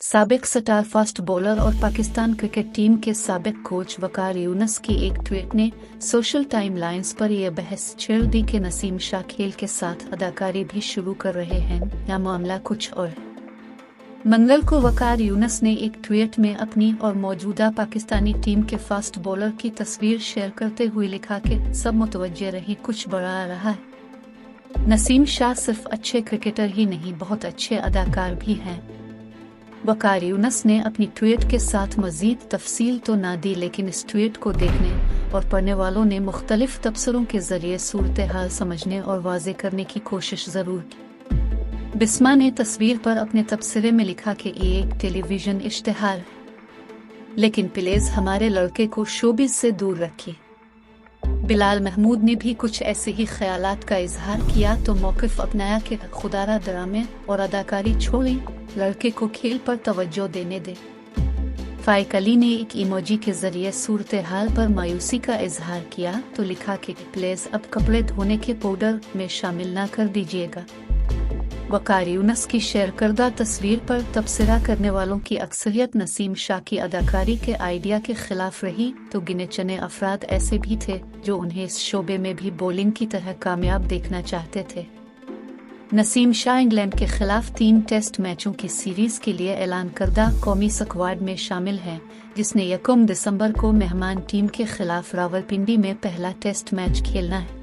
साबिक star fast bowler और Pakistan cricket team के साबिक कोच वकार यूनुस की एक ट्वीट ने सोशल टाइमलाइंस पर यह बहस छेड़ दी कि नसीम शाह खेल के साथ अदाकारी भी शुरू कर रहे हैं या मामला कुछ और। मंगल को वकार यूनुस ने एक ट्वीट में अपनी और मौजूदा पाकिस्तानी टीम के फास्ट बॉलर की तस्वीर शेयर करते हुए लिखा कि सब मुतवज्जे रही, कुछ बड़ा आ रहा है। नसीम शाह सिर्फ अच्छे क्रिकेटर ही नहीं, बहुत अच्छे अदाकार भी हैं। वकार यूनुस ने अपनी ट्वीट के साथ मजीद तफसील तो ना दी, लेकिन इस ट्वीट को देखने और पढ़ने वालों ने मुख्तलिफ तबसरों के जरिए सूरत हाल समझने और वाज़े करने की कोशिश ज़रूर की। बिस्मा ने तस्वीर पर अपने तबसरे में लिखा कि ये एक टेलीविज़न इश्तिहार है, लेकिन प्लीज़ हमारे लड़के को शोबिज़ से दूर रखिए। बिलाल महमूद ने भी कुछ ऐसे ही ख्यालात का इजहार किया तो मौक़िफ़ अपनाया कि खुदारा ड्रामे और अदाकारी छोड़ें, लड़के को खेल पर तवज्जो देने दे। फाइक अली ने एक इमोजी के जरिए सूरत हाल पर मायूसी का इजहार किया तो लिखा कि प्लीज़ अब कपड़े धोने के पाउडर में शामिल ना कर दीजिएगा। वकार यूनुस की शेयर करदा तस्वीर पर तबसरा करने वालों की अक्सरियत नसीम शाह की अदाकारी के आइडिया के खिलाफ रही तो गिने चुने अफराद ऐसे भी थे जो उन्हें इस शोबे में भी बॉलिंग की तरह कामयाब देखना चाहते थे। नसीम शाह इंग्लैंड के खिलाफ 3 टेस्ट मैचों की सीरीज के लिए ऐलान करदा कौमी स्क्वाड में शामिल हैं, जिसने 1 दिसंबर को मेहमान टीम के खिलाफ रावलपिंडी में पहला टेस्ट मैच खेलना है।